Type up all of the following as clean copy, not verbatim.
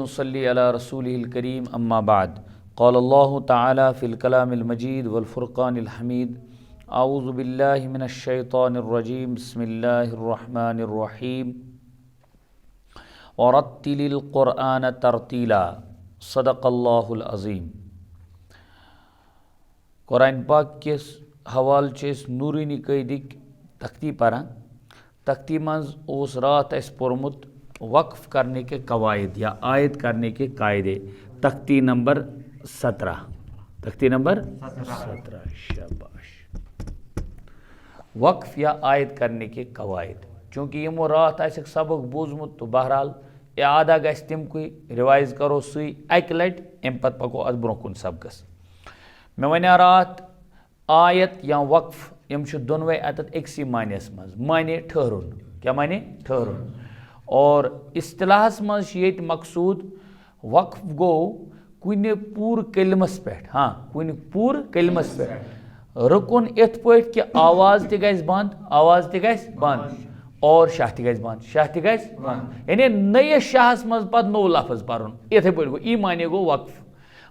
نصلي على رسوله الكريم أما بعد قال الله تعالى في الكلام المجيد والفرقان الحميد أعوذ بالله من الشيطان الرجيم بسم الله الرحمن الرحيم ورتل القرآن ترتيلا صدق الله العظيم. قرآن پاک کس حوال چیس نورینی قیدک تختی پران تختی منز اوس رات اس پرمت وقف کرنے کے قواعد یا عائد کرنے کے قاعدے تختی نمبر 17 تختی نمبر 17 شاباش. وقف یا عائد کرنے کے قواعد چونکہ یہ رات آسک سبق بوزمت تو بہرحال اعادہ گژھِ تم کوئی ریوائز کرو سی اکہ لٹ ام پتہ پکو ات برونٛہہ کُن سبقس. میں ونیا رات آیت یا وقف یم چھ دونوے اتت اکسی معنیس مز معنی ٹھہرن. کیا معنی؟ ٹھہرن. اور اصطلاحس مز یہ مقصود وقف گو کن پور کلمس پہ کن پور کلمس پہ رکن ات پٹ کہ آواز تہ گژھِ بند آواز تہ گژھِ بند اور شاہ تہ گژھِ بند شاہ تہ گژھِ بند یعنی نئے شاہس مز پتہ نو لفظ پرن اتھے پٹ گو ای معنی گو وقف.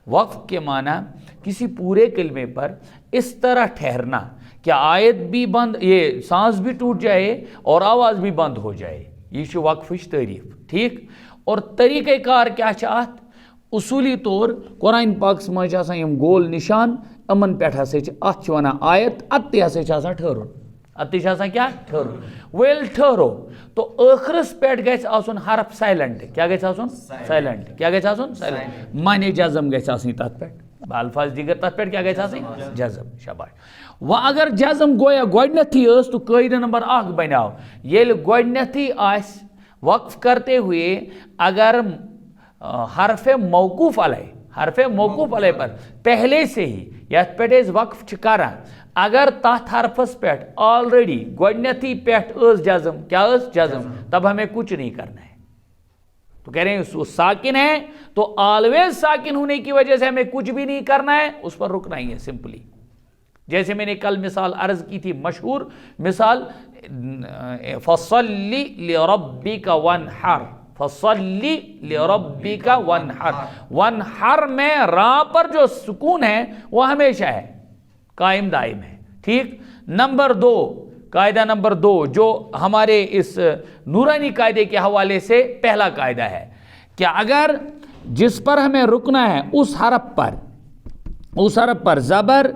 وقف کے معنی کسی پورے کلمے پر اس طرح ٹھہرنا کہ آیت بھی بند یہ سانس بھی ٹوٹ جائے اور آواز بھی بند ہو جائے. یہ وقفش تعریف ٹھیک. اور طریقہ کار کیا ات اصولی طور قرآن پاکس مجھ یم گول نشان امن پہ ات ونان آیت ات تہ ٹھہرن ات کیا ٹھہرن. ویل ٹھہرو تو ٲخرس پہ گژھِ آسُن حرف سائلنٹ. کیا گژھِ آسُن؟ سائلنٹ. کیا گژھِ آسُن؟ سائلنٹ. معنی جزم گژھِ آسٕنۍ تتھ پٮ۪ٹھ الفاظ دیگر تتھ پٮ۪ٹھ کیا گژھِ آسٕنۍ؟ جزم. شاباش. و اگر جزم گویا گۄڈنیتھٕے ٲس تو قٲعدٕ نمبر 1 بنیو ییٚلہِ گۄڈنیتھٕے آسہِ وقف کرتے ہوئے اگر حرف موقوف علیہ پر پہلے سے ہی یتھ پہ وقف کران اگر تات حرفس پہ آلریڈی گۄڈنیتھٕے پٮ۪ٹھ ٲس جزم کیا ٲس جزم تب ہمیں کچھ نہیں کرنا ہے. تو کہہ رہے ہیں وہ ساکن ہے تو آلویز ساکن ہونے کی وجہ سے ہمیں کچھ بھی نہیں کرنا ہے اس پر رکنا ہی ہے سمپلی. جیسے میں نے کل مثال عرض کی تھی مشہور مثال فصلی لربک وانحر فصلی لربک وانحر. وانحر میں را پر جو سکون ہے وہ ہمیشہ ہے قائم دائم ہے ٹھیک. نمبر 2 قاعدہ نمبر 2 جو ہمارے اس نورانی قاعدے کے حوالے سے پہلا قاعدہ ہے کہ اگر جس پر ہمیں رکنا ہے اس حرف پر زبر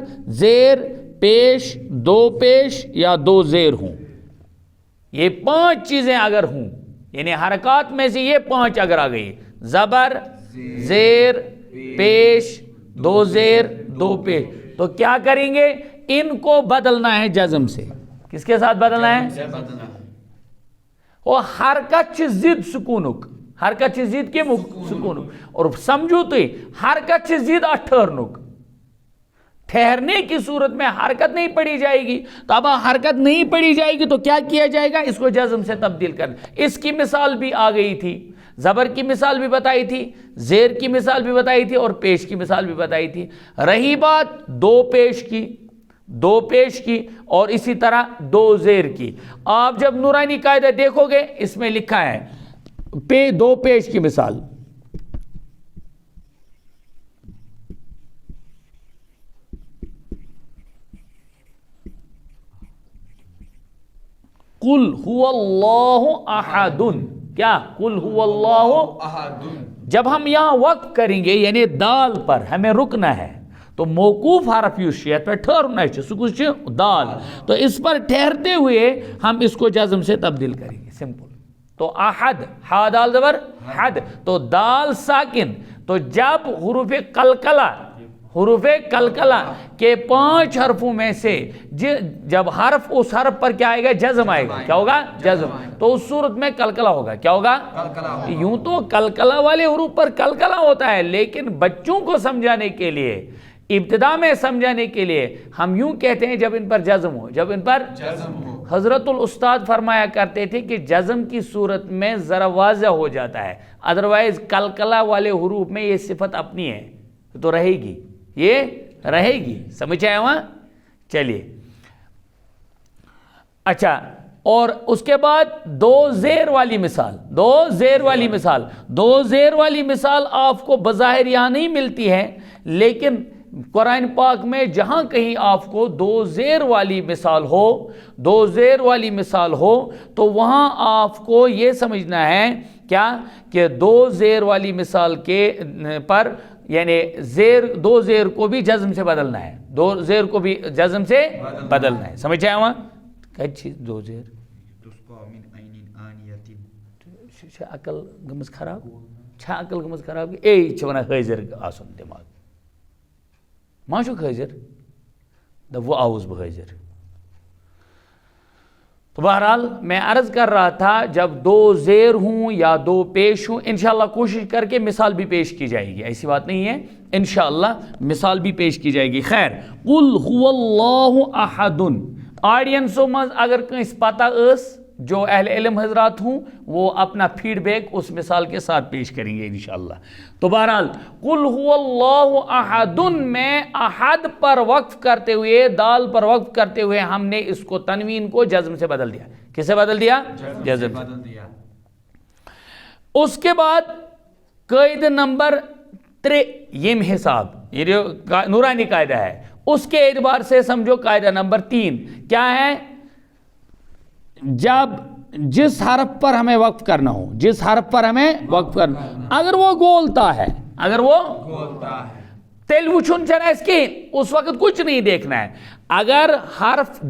زیر پیش 2 پیش یا 2 زیر ہوں یہ 5 چیزیں اگر ہوں یعنی حرکات میں سے یہ 5 اگر آ گئی زبر زیر پیش 2 زیر 2 پیش تو کیا کریں گے ان کو بدلنا ہے جزم سے. کس کے ساتھ بدلنا ہے؟ وہ حرکت چھ ضد سکونک حرکت چھ ضد کے سکونک اور سمجھو تو حرکت چھ ضد ٹھہرنک. ٹھہرنے کی صورت میں حرکت نہیں پڑی جائے گی تو اب حرکت نہیں پڑی جائے گی تو کیا کیا جائے گا اس کو جزم سے تبدیل کرنا. اس کی مثال بھی آ گئی تھی زبر کی مثال بھی بتائی تھی زیر کی مثال بھی بتائی تھی اور پیش کی مثال بھی بتائی تھی. رہی بات 2 پیش کی اور اسی طرح 2 زیر کی. آپ جب نورانی قاعدہ دیکھو گے اس میں لکھا ہے 2 پیش کی مثال قل هو اللہ احد. کیا؟ قل هو اللہ احد. جب ہم یہاں وقف کریں گے یعنی دال پر ہمیں رکنا ہے تو موقوف حرف یوشیت پر ٹھہرنا ہے سکوش دال تو اس پر ٹھہرتے ہوئے ہم اس کو جزم سے تبدیل کریں گے سمپل. تو احد ہا دال زبر حد تو دال ساکن تو جب حروف قلقلہ کے 5 حرفوں میں سے جب حرف اس حرف پر کیا آئے گا جزم آئے گا. کیا ہوگا؟ جزم. تو اس صورت میں قلقلہ ہوگا. کیا ہوگا؟ یوں تو قلقلہ والے حروف پر قلقلہ ہوتا ہے لیکن بچوں کو سمجھانے کے لیے ابتدا میں سمجھانے کے لیے ہم یوں کہتے ہیں جب ان پر جزم ہو حضرت الاستاد فرمایا کرتے تھے کہ جزم کی صورت میں ذرا واضح ہو جاتا ہے ادروائز قلقلہ والے حروف میں یہ صفت اپنی ہے تو رہے گی یہ رہے گی. سمجھ آیا وہاں؟ چلیے اچھا اور اس کے بعد دو زیر والی مثال، دو زیر والی مثال، دو زیر والی مثال آپ کو بظاہر یہاں نہیں ملتی ہے، لیکن قرآن پاک میں جہاں کہیں آپ کو دو زیر والی مثال ہو، دو زیر والی مثال ہو، تو وہاں آپ کو یہ سمجھنا ہے کیا کہ دو زیر والی مثال کے پر یعنی زیر، دو زیر کو بھی جزم سے بدلنا ہے، دو زیر کو بھی جزم سے بدلنا ہے. سمجھ آیا وہاں کیا چیز دو زیر؟ عقل گمز خراب، چھا عقل گمز خراب کہ اے چھ ونان حاضر آسن دماغ ما چھُکھ حاضر دپ وہ آؤس بہ حاضر. تو بہرحال میں عرض کر رہا تھا جب دو زیر ہوں یا دو پیش ہوں، انشاءاللہ کوشش کر کے مثال بھی پیش کی جائے گی، ایسی بات نہیں ہے، انشاءاللہ مثال بھی پیش کی جائے گی. خیر، قل هو اللہ احد، آڈینسوں مز اگر کنس پتہ اس جو اہل علم حضرات ہوں وہ اپنا فیڈ بیک اس مثال کے ساتھ پیش کریں گے انشاءاللہ. تو بہرحال قل هو اللہ احد میں احد پر وقف کرتے ہوئے، دال پر وقف کرتے ہوئے ہم نے اس کو تنوین کو جزم سے بدل دیا. کس سے بدل دیا؟ جزم سے بدل دیا. اس کے بعد قاعدہ نمبر 3 یم حساب، یہ جو نورانی قاعدہ ہے اس کے اعتبار سے سمجھو قاعدہ نمبر 3 کیا ہے؟ جب جس حرف پر ہمیں وقف کرنا ہو، جس حرف پر ہمیں وقف کرنا، اگر وہ گولتا ہے، اگر وہ گولتا ہے تیل وچھن چنا اس کی اس وقت کچھ نہیں دیکھنا ہے. اگر حرف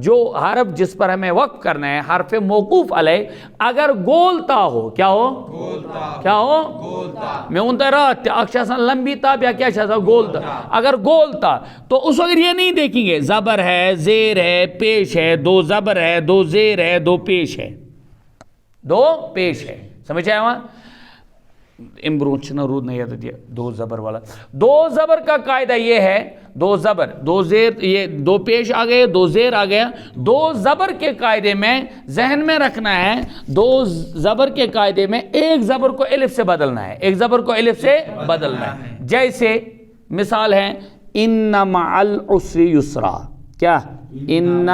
جس پر ہمیں وقف کرنا ہے، حرف موقوف علیہ، اگر گولتا ہو، کیا ہو؟ گولتا. کیا ہو؟ گولتا. میں انتا رات اکشاسان لمبی تاب یا کیا شاسا گولتا. اگر گولتا تو اس وقت یہ نہیں دیکھیں گے زبر ہے، زیر ہے، پیش ہے، دو زبر ہے، دو زیر ہے، دو پیش ہے، دو پیش ہے. سمجھ آئے وہاں امبرون چھنا رود نہیں آتا دیا دو زبر والا. دو زبر کا قاعدہ یہ ہے، دو زبر، دو زیر، یہ دو پیش آ گئے، دو زیر آ گیا. دو زبر کے قاعدے میں ذہن میں رکھنا ہے، دو زبر کے قاعدے میں ایک زبر کو الف سے بدلنا ہے، ایک زبر کو الف سے بدلنا ہے. جیسے مثال ہے ان مع العسر یسرا. کیا؟ ان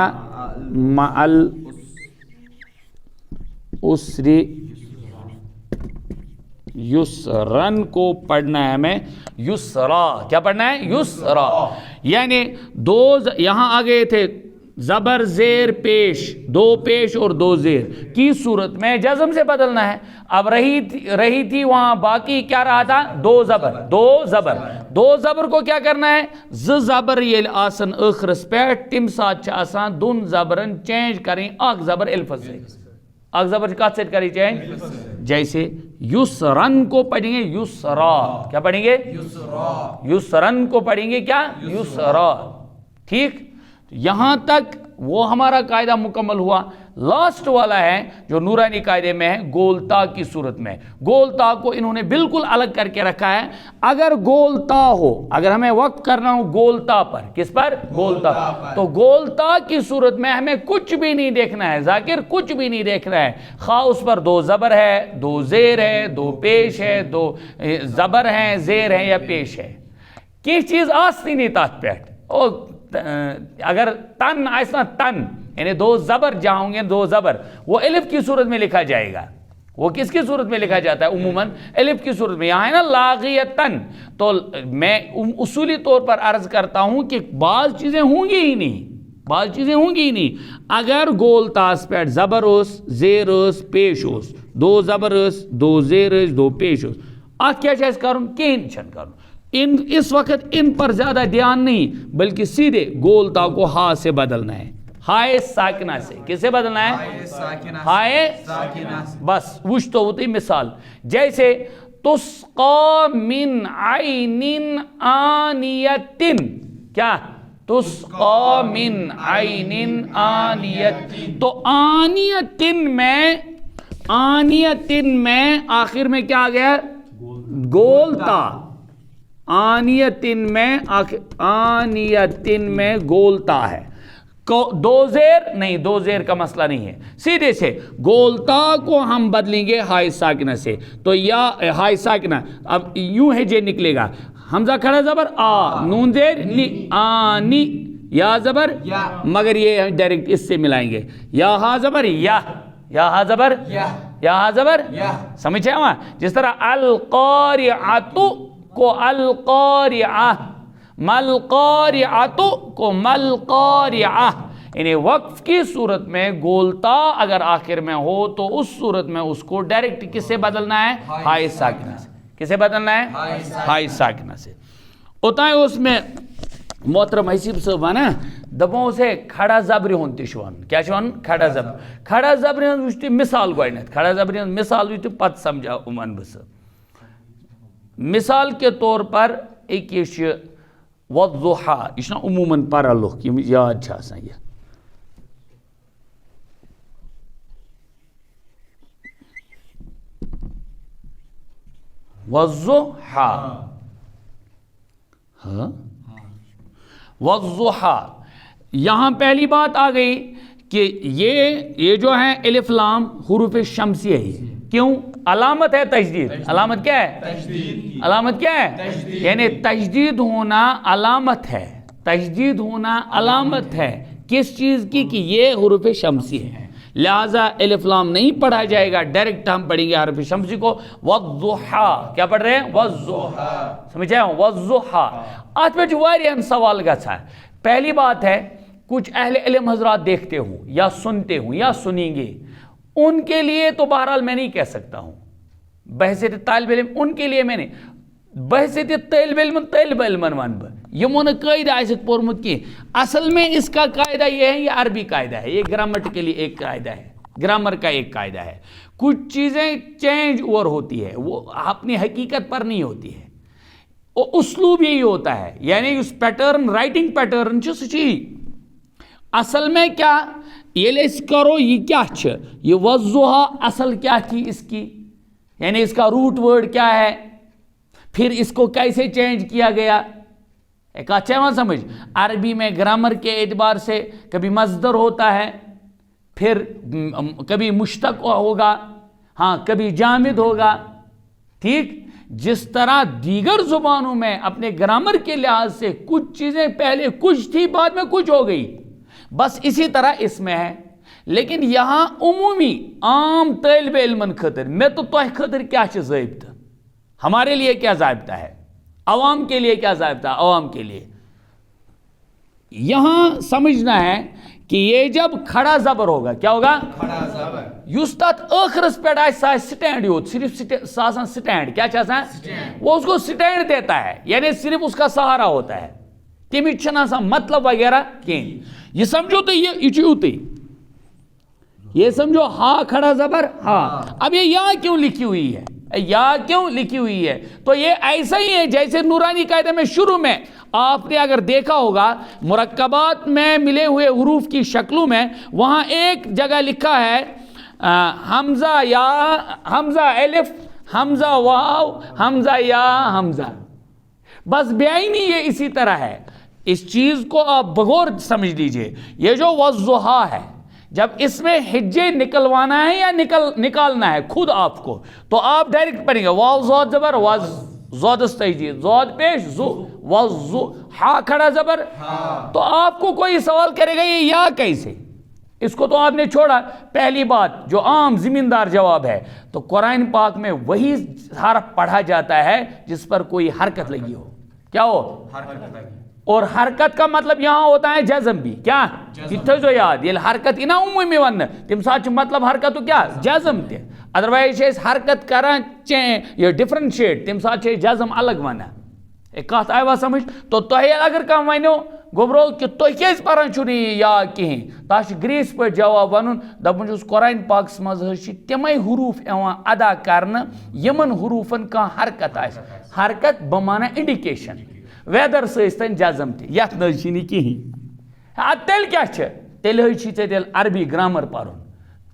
مع العسر یسرن کو پڑھنا ہے ہمیں یسرا. کیا پڑھنا ہے؟ یسرا. یعنی دو یہاں آگئے تھے زبر زیر پیش، دو پیش اور دو زیر کی صورت میں جزم سے بدلنا ہے. اب رہی تھی وہاں باقی کیا رہا تھا؟ دو زبر، دو زبر. دو زبر کو کیا کرنا ہے؟ زبر یل آسن اخرس پیٹ تم ساتھ آسان دون زبرن چینج کریں اخ زبر الفظ سے. اخ زبر کا سیٹ کری چینج. جیسے یسرن کو پڑھیں گے یسرا. کیا پڑھیں گے؟ یسرا. یسرن کو پڑھیں گے کیا؟ یسرا. ٹھیک، یہاں تک وہ ہمارا قاعدہ مکمل ہوا. لاسٹ والا ہے جو نورانی قاعدے میں ہے گولتا کی صورت میں. گولتا کو انہوں نے بالکل الگ کر کے رکھا ہے. اگر گولتا ہو، اگر ہمیں وقف کرنا ہو گولتا پر، کس پر؟ گولتا. تو گولتا کی صورت میں ہمیں کچھ بھی نہیں دیکھنا ہے ذاکر، کچھ بھی نہیں دیکھنا ہے. خواہ اس پر دو زبر ہے، دو زیر ہے، دو پیش ہے، دو زبر ہیں، زیر ہے یا پیش ہے، کی چیز آستی نہیں تات پیٹ. اگر تن ایسا تن یعنی دو زبر جہاں ہوں گے، دو زبر، وہ الف کی صورت میں لکھا جائے گا. وہ کس کی صورت میں لکھا جاتا ہے؟ عموماً الف کی صورت میں. یہاں ہے نا لاغیتن. تو میں اصولی طور پر عرض کرتا ہوں کہ بعض چیزیں ہوں گی ہی نہیں، بعض چیزیں ہوں گی ہی نہیں. اگر گول تاس پیٹ زبر اس، زیر اس، پیش اس، دو زبر اس، دو زیر اس، دو پیش اس، ات کیا چیز کروں؟ کہیں چھن کروں. اس وقت ان پر زیادہ دھیان نہیں، بلکہ سیدھے گولتا کو ہا سے بدلنا ہے، ہائے ساکنہ سے. کس سے بدلنا ہے؟ ہائے ساکنہ. بس وش تو ہوتی مثال. جیسے تسقا من عین آنیت. کیا؟ تسقا من عین آنیت. تو آنیتن میں آخر میں کیا آ گیا؟ گولتا. آنیتن میں گولتا ہے. دو زیر نہیں، دو زیر کا مسئلہ نہیں ہے. سیدھے سے گولتا کو ہم بدلیں گے ہائے ساکنہ سے. تو یا ہائے ساکنہ اب یوں ہے جے نکلے گا، حمزہ کھڑا زبر آ، نون زیر نی، آنی. یا زبر مگر یہ ہم ڈائریکٹ اس سے ملائیں گے یا ہا زبر یا ہا زبر یا ہا زبر سمجھے وہاں جس طرح القارعۃ کو القارعہ ملقارعۃ کو ملقارعہ یعنی وقف کی صورت میں گولتا اگر آخر میں ہو تو اس صورت میں اس کو ڈائریکٹ کس سے بدلنا ہے ہائی ساکنہ سے کسے بدلنا ہے ہائی ساکنہ سے اوتائیں اس میں محترم حسیب صاحب نا دپوں سے کھڑا زبری ہون تشوان کیا شوان کھڑا زبری ہون وچھتی مثال گوئنت کھڑا زبری ہون مثال وچھتی پت سمجھا عمان بس مثال کے طور پر ایک یہ وضحا یہ عموماً پارا لوگ یاد چھا آسان یہ وضحا وضحا یہاں پہلی بات آ گئی کہ یہ جو ہے الف لام حروف شمسی ہے کیوں علامت ہے تشدید علامت کیا ہے علامت کیا ہے یعنی تشدید ہونا علامت ہے تشدید ہونا علامت ہے کس چیز کی کہ یہ حروف شمسی ہے لہذا الف لام نہیں پڑھا جائے گا ڈائریکٹ ہم پڑھیں گے حرف شمسی کو والضحا کیا پڑھ رہے ہیں والضحا سمجھے والضحا آج پہ جو واریاں سوال گھا ہے پہلی بات ہے کچھ اہل علم حضرات دیکھتے ہوں یا سنتے ہوں یا سنیں گے ان کے لیے تو بہرحال میں نہیں کہہ سکتا ہوں بحثیت طالب علم ان کے لیے میں نے بحثیت طالب علم ونب یمو نے قاعدہ ایسے پورمت کی اصل میں اس کا قاعدہ یہ ہے یہ عربی قاعدہ ہے یہ گرامٹیکلی ایک قاعدہ ہے گرامر کا ایک قاعدہ ہے کچھ چیزیں چینج اوور ہوتی ہے وہ اپنی حقیقت پر نہیں ہوتی ہے اسلوب یہی ہوتا ہے یعنی اس پیٹرن رائٹنگ پیٹرن سچی اصل میں کیا یہ لیس کرو یہ کیا یہ وضحا اصل کیا تھی اس کی یعنی اس کا روٹ ورڈ کیا ہے پھر اس کو کیسے چینج کیا گیا ایک اچھا مت سمجھ عربی میں گرامر کے اعتبار سے کبھی مصدر ہوتا ہے پھر کبھی مشتق ہوگا ہاں کبھی جامد ہوگا ٹھیک جس طرح دیگر زبانوں میں اپنے گرامر کے لحاظ سے کچھ چیزیں پہلے کچھ تھی بعد میں کچھ ہو گئی بس اسی طرح اس میں ہے لیکن یہاں عمومی عام طالب علمن خاطر میں تو تہ خاطر کیا ضابطہ ہمارے لیے کیا ضابطہ ہے عوام کے لیے کیا ضابطہ عوام کے لیے یہاں سمجھنا ہے کہ یہ جب کھڑا زبر ہوگا کیا ہوگا کھڑا زبر یس تات آخرس پہ آ سٹینڈ یوت صرف آسان سٹینڈ کیا وہ اس کو سٹینڈ دیتا ہے یعنی صرف اس کا سہارا ہوتا ہے تمہیں چھنا سا مطلب وغیرہ کہیں یہ سمجھو تو یہ یوتی یہ سمجھو ہا کھڑا زبر ہا اب یہ یا کیوں لکھی ہوئی ہے یا کیوں لکھی ہوئی ہے تو یہ ایسا ہی ہے جیسے نورانی قاعدے میں شروع میں آپ نے اگر دیکھا ہوگا مرکبات میں ملے ہوئے حروف کی شکلوں میں وہاں ایک جگہ لکھا ہے حمزہ یا حمزہ الف حمزہ واو حمزہ یا حمزہ بس بیائی یہ اسی طرح ہے اس چیز کو آپ بغور سمجھ لیجئے یہ جو وضحا ہے جب اس میں حجے نکلوانا ہے یا نکالنا ہے خود آپ کو تو آپ ڈائریکٹ پڑھیں گے واو زود زبر واز زود استجید زود پیش زو وضو ہا کھڑا زبر تو آپ کو کوئی سوال کرے گا یہ یا کیسے اس کو تو آپ نے چھوڑا پہلی بات جو عام زمیندار جواب ہے تو قرآن پاک میں وہی حرف پڑھا جاتا ہے جس پر کوئی حرکت لگی ہو کیا ہو حرکت لگی اور حرکت کا مطلب یہاں ہوتا ہے جزم بھی کیا جو یاد یہ حرکت نا عمومی ون تم ساتھ مطلب حرکت تو کیا جزم تہ ادروائز حرکت کران یہ ڈفرنشیٹ تم ساتھ جزم الگ ون ایک کت آیا سمجھ تو تہ اگر کم ونو گوبرو کہ تھی کیس پران چھو یا کہیں تاش گریس پہ جواب ون دپن قرآن پاکس مز تمے حروف ادا کرنا یمن حروفن کا حرکت آس حرکت بمانا انڈیکیشن ویدر سن جزم تہ یت نی کہیں تیل کیا تیل تیل عربی گرامر پرن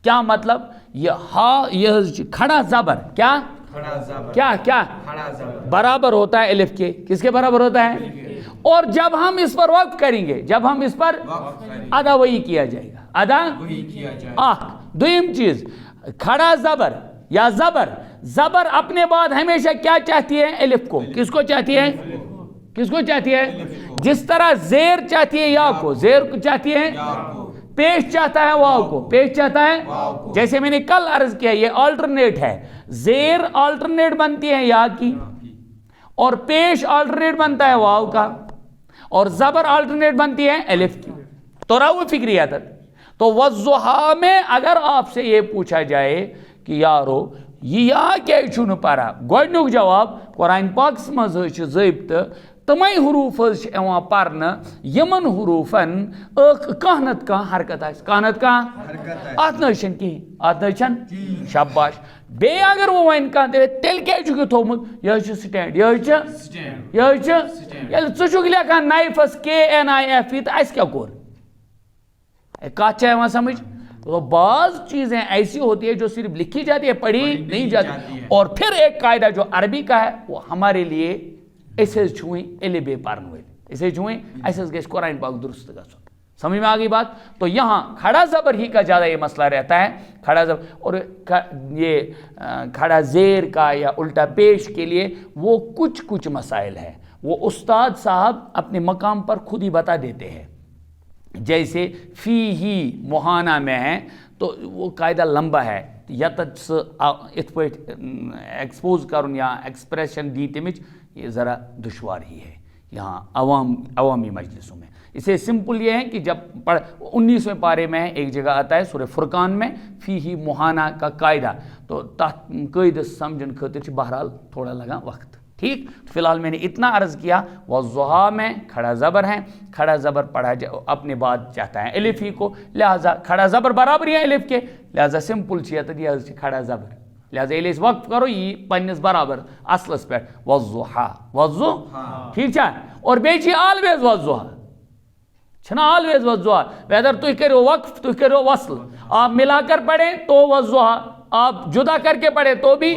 کیا مطلب یہ ہا یہ کھڑا زبر کیا کیا کیا برابر ہوتا ہے الف کے کس کے برابر ہوتا ہے اور جب ہم اس پر وقف کریں گے جب ہم اس پر ادا وہی کیا جائے گا ادا دویم چیز کھڑا زبر یا زبر زبر اپنے بعد ہمیشہ کیا چاہتی ہے الف کو کس کو چاہتی ہے کس کو چاہتی ہے جس طرح زیر چاہتی ہے یا کو، زیر کو چاہتی ہے پیش چاہتا ہے واو کو، پیش چاہتا ہے جیسے میں نے کل عرض کیا یہ آلٹرنیٹ ہے، زیر آلٹرنیٹ بنتی ہے یا کی اور پیش آلٹرنیٹ بنتا ہے واو کا اور زبر آلٹرنیٹ بنتی ہے الف کی. تو رہو فکریت. تو والضحیٰ میں اگر آپ سے یہ پوچھا جائے کہ یارو یہ یا کیا چھُنہٕ پرا، گۄڈنیُک جواب قرآن پاکس منٛز حظ چھِ ضٲبطہٕ تمے حروف حظ چھِ یِوان پرنہٕ یمن حروفن کانٛہہ نتہٕ کانٛہہ حرکت آسہِ، کانٛہہ نتہٕ کانٛہہ اتھ نہ حظ چھنہٕ کِہیٖنۍ، اتھ نہ حظ چھنہٕ. شاباش. بیٚیہِ اگر وۄنۍ وَنہِ کانٛہہ دپہِ تیٚلہِ کیٛازِ چھُکھ یہِ تھوٚومُت، یہِ حظ چھُ سٹینڈ، یہِ حظ چھُ ییٚلہِ ژٕ چھُکھ لیکھان نایفس KNIFE تہٕ اَسہِ کیٛاہ کوٚر، کات چھا یِوان سمجھ. تو بعض چیزیں ایسی ہوتی ہے جو صرف لکھی جاتی ہے پڑھی نہیں جاتی، اور پھر ایک قاعدہ جو عربی کا ہے وہ ہمارے لیے اسے چھوئیں البے پرن ول، اسے چھوئیں ایسے گھس قرآن پاک درست گژھن. سمجھ میں آ گئی بات. تو یہاں کھڑا زبر ہی کا زیادہ یہ مسئلہ رہتا ہے، کھڑا زبر. اور یہ کھڑا زیر کا یا الٹا پیش کے لیے وہ کچھ مسائل ہے، وہ استاد صاحب اپنے مقام پر خود ہی بتا دیتے ہیں. جیسے فی ہی مہانہ میں ہے تو وہ قاعدہ لمبا ہے، یتت سہ ات پہ ایکسپوز کرن یا ایکسپریشن دی تمچ یہ ذرا دشوار ہی ہے یہاں عوامی مجلسوں میں. اسے سمپل یہ ہے کہ جب 19ویں پارے میں ایک جگہ آتا ہے سورہ فرقان میں فی ہی مہانہ کا قاعدہ، تو تحت قاعدہ سمجھن خاطر بہرحال تھوڑا لگا وقت. ٹھیک. فی الحال میں نے اتنا عرض کیا. والضحیٰ میں کھڑا زبر ہے، کھڑا زبر پڑھا اپنے بعد چاہتا ہے الف ہی کو، لہذا کھڑا زبر برابر ہے الف کے، لہذا سمپل یہ کھڑا زبر، لہذا ییٚلہِ أسۍ وقف کرو یہ پنس برابر اصلس پہ والضحیٰ والضحیٰ. ٹھیک چھا. اور بیٚیہِ چھِ آلویز والضحیٰ، چھنا آلویز والضحیٰ، ویدر تُہۍ کٔرِو وقف تُہۍ کٔرِو وصل، آپ ملا کر پڑھیں تو والضحیٰ، آپ جدا کر کے پڑھیں تو بھی.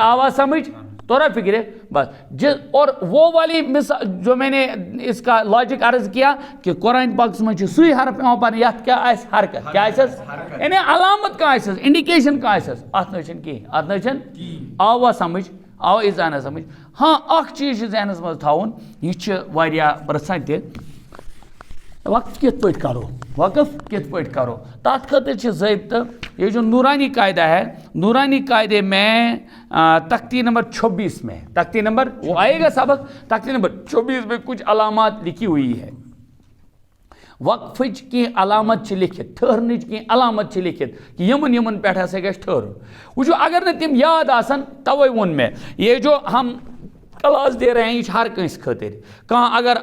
آواز سمجھ تو رہا فکر ہے بس. اور وہ والی مثال جو میں نے اس کا لاجک عرض کیا کہ قرآن پاک میں سوئی حرف یوان پڑھنے یتھ کیا آسہِ حرکت، کیا آسس یعنی علامت کا آسس، انڈیکیشن کا آسس، اتھ نہ چھن کہین، اتھ نہ چھن. آوا سمجھ، آو اذہانہ سمجھ. ہاں اکھ چیز ذہنس مز تھاون، یہ واریاہ پرژھان تہِ وقف کت پٲٹھۍ کرو، وقف کت پٲٹھۍ کرو. تَتھ خٲطرٕ ضابطہ یہ جو نورانی قاعدہ ہے، نورانی قاعدے میں تختی نمبر 26 میں، تختی نمبر وہ آئے گا سبق، تختی نمبر 26 میں کچھ علامات لکھی ہوئی ہے. وقفچ کی علامت لکھت، ٹھہرنچ کی علامت لکھت کہ یمن پہ ہسا گژھِ ٹھہرُن. وچھو اگر نہ تم یاد آسن توے وون میں یہ جو ہم کلاس دے رہے ہیں یہ ہر کنس خاطر. کہاں اگر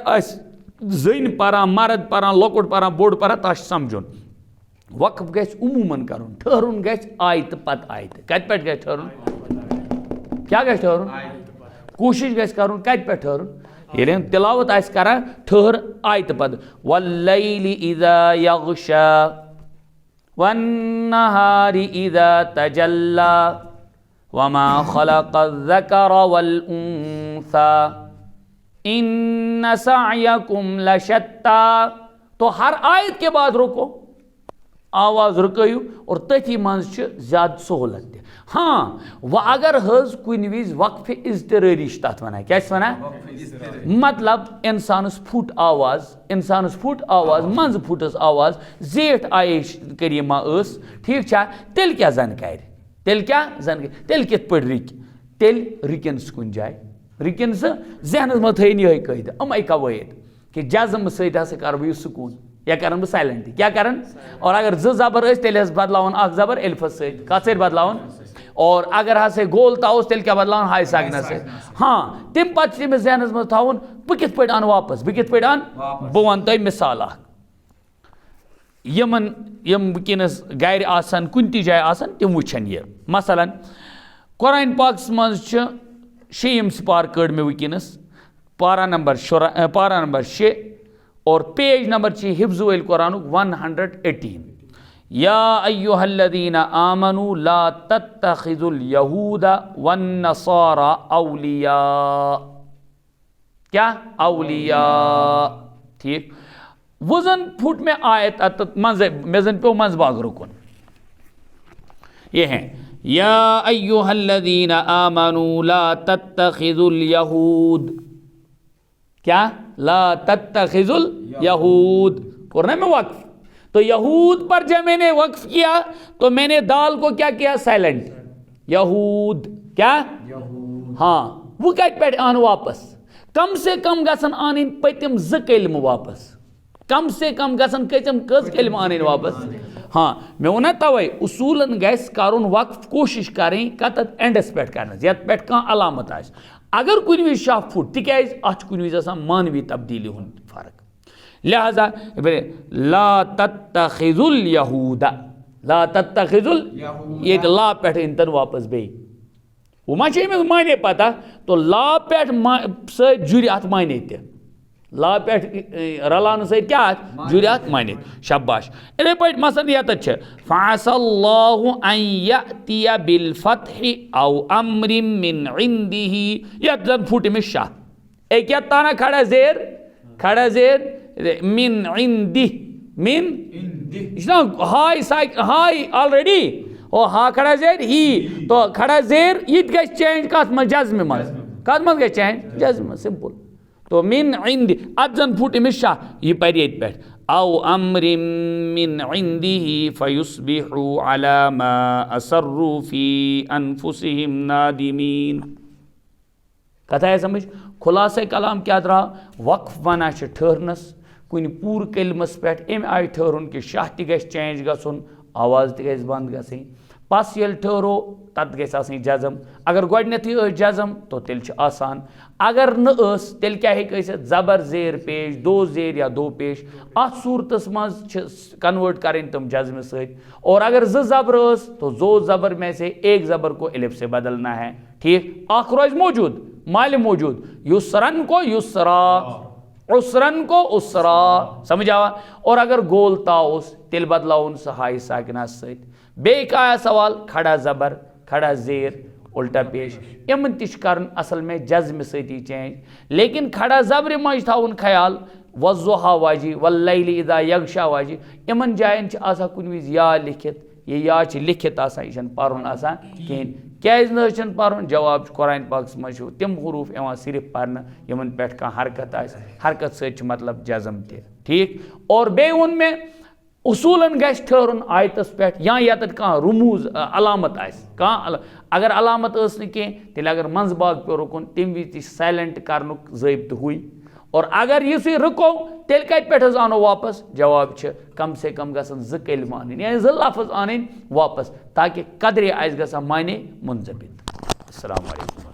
زن پران، مرد پران، لۄکُٹ پران، بوٚڑ پران تَتھ چھُ سمجھُن. وقف گژھِ عموٗمن کرُن، ٹھہرُن گژھِ آیتہٕ پتہٕ آیتہٕ. کتہِ پٮ۪ٹھ گژھِ ٹھہرُن، کیا گژھِ ٹھہرُن، کوٗشش گژھِ کرُن کتہِ پٮ۪ٹھ ٹھہرُن، ییٚلہِ تلاوت آسہِ کران ٹھہر آیتہٕ پتہٕ. واللیلِ اذا یغشا والنہار اذا تجلی وما خلق الذکر والانثى ان سعیکم لشتا. تو ہر آیت کے بعد رکو، آواز رکیو اور تتھی منز زیادہ سہولت تہ. ہاں وہ اگر حض کن وز وقف اضطراری تات ونان، کیا ونان، مطلب انسانس پھٹ آواز، انسانس پھٹ آواز، منز پھٹس آواز، زیٹھ آئے کریمہ اس، ٹھیک چھا، تیل کیا زن کر، تیل کیا زن کر، تیل کت پہ رک، تیل رکن کن جائے، رکن سہ ذہنس مت تھین یہ قاعدہ امے قواعد کہ جزم ست ہسا کر بہ سکون یا کرن بہ سائلنٹ، کیا کرن. اور اگر زبر اس تیل بدلاون اخ زبر الفس ست، کت ست بدلاون، اور اگر ہسا گول تاؤس تیل کیا بدلاون ہائی ساکنس ست. ہاں تم پتہ تمس ذہنس مز تھاون بہ کت پہ ان واپس، بہ کت پہ ان، بہ ون تہ مثال اخ یم ونکس گھر آسن کن تہ جائے آسن تم وچھن یہ. مثلا قرآن پاکس مز شیم سپار کڑ میں ونکس پارہ نمبر 6 اور پیج نمبر حفظ القرآن 118. یا ایہا الذین آمنوا لا تتخذوا الیہود والنصارى اولیاء، کیا اولیاء. ٹھیک. وزن پھٹ میں آیت میں زن پیو منز باغ رکن، یہ ہیں یا ایہا الذین آمنوا لا تتخذوا الیہود. کیا لا تتخذوا الیہود، اور نا میں وقف، تو یہود پر جب میں نے وقف کیا تو میں نے دال کو کیا کیا سائلنٹ، یہود کیا، ہاں وہ کت پہ آن واپس، کم سے کم گژھن آنن پتم ز کلمہ واپس، کم سے کم گژھن کٔژ کلمہ آنن واپس، ہاں میں ووٚن نا توے اصوٗلن گژھِ کرُن وقف کوشش کریں کتت اینڈس پہ کرنس یتھ پہ کانٛہہ علامت آسہِ، اگر کُنہِ وِزِ شاہ پھُٹ تِکیازِ اتھ چھُ کُنہِ وِزِ آسان مانوی تبدیلی ہُنٛد فرق، لہذا لا تتخذوا الیہود، لا تتخذوا یہ لا پہ انتن واپس بیٚیہِ، وہ ما چھِ أمِس معنی پتہ، تو لا پہ سۭتۍ جُرِ اتھ معنی تہِ، لا پہ رلاونہٕ سۭتۍ کیٛاہ اتھ جُرِ اتھ معنی، شاباش۔ اِتھے پٲٹھۍ مثلاً یتتھ چھِ فعسى الله ان يأتي بالفتح او امر من عنده، یتھ زن پھُٹ أمِس شاہ، ایک یتھ تانا کھڑا زیر من عندی، من یہ چھُ نا ہائی آلریڈی، او ہا کھڑا زیر ہی، تو کھڑا زیر یہ گژھِ چینج کتھ منٛز جزمہِ منٛز، کتھ منٛز گژھِ چینج جزمہِ منٛز، سمپل، تو من عند ات زن پھُٹ أمِس شاہ یہ پرِ ییٚتہِ پٮ۪ٹھ او امر من عنده فیصبحوا على ما اسروا في انفسهم نادمین، کتھ آیا سمجھ، خلاصہ کلام کیا درا، وقف ونان چھِ ٹھہرنس کُنہِ پوٗرٕ کلمس پٮ۪ٹھ، امہِ آیہِ ٹھہرُن کہ شاہ تہِ گژھِ چینج گژھُن، آواز تہِ گژھِ بنٛد گژھٕنۍ، پس ییٚلہِ ٹھہرو تتھ گژھِ آسٕنۍ جزم، اگر گۄڈنیتھٕے ٲسۍ جزم تو تیٚلہِ چھُ آسان، اگر نہٕ ٲس تیٚلہِ کیٛاہ ہیٚکہِ ٲسِتھ زبر زیر پیش، دو زیر یا دو پیش، اتھ صوٗرتس منٛز چھِ کنوٲرٹ کرٕنۍ تِم جزمہِ سۭتۍ، اور اگر زٕ زبر ٲس تو زو زبر میں سے ایک زبر کو الف سے بدلنا ہے، ٹھیک، اکھ روزِ موجود مالہِ موجود، یسرن کو یسرا، عسرن کو اسرا، سمجھ آوا، اور اگر گول تا اوس تیٚلہِ بدلاوُن سُہ ہاے ساکنہ سۭتۍ، بیٚیہِ آیا سوال کھڑا زبر کھڑا زیر الٹا پیش، یمن تہِ چھُ کرُن اصل میں جزمہِ سۭتی چینج، لیکن کھڑا زبرِ منٛز تھاوُن خیال والضحیٰ واجی واللیل اذا یغشا واجی، یمن جاین چھِ آسان کُنہِ وِزِ یا لیکھِتھ، یہ یا چھِ لیکھِتھ آسان، یہ چھُنہٕ پرُن آسان کِہیٖنۍ، کیازِ نہٕ حظ چھُنہٕ پرُن، جواب چھُ قرآن پاکس منٛز چھُ تِم حروٗف یِوان صرف پرنہٕ یمن پٮ۪ٹھ کانٛہہ حرکت آسہِ، حرکت سۭتۍ چھُ مطلب جزم تہِ، ٹھیک، اور بیٚیہِ ووٚن مےٚ اصوٗلن گژھِ ٹھہرُن آیتس پٮ۪ٹھ یا یتتھ کانٛہہ رموٗز علامت آسہِ، کانٛہہ اگر علامت ٲس نہٕ کینٛہہ تیٚلہِ اگر منٛزٕ باگ پیوٚو رُکُن تمہِ وِزِ تہِ چھِ سایلنٹ کرنُک ضٲبطہٕ ہوے، اور اگر یُسٕے رُکو تیٚلہِ کتہِ پٮ۪ٹھ حظ انو واپس، جواب چھِ کم سے کم گژھن زٕ کلمہٕ انٕنۍ، یعنی زٕ لفظ انٕنۍ واپس، تاکہ قدرے آسہِ گژھان معنی منضبط۔ السلام علیکم۔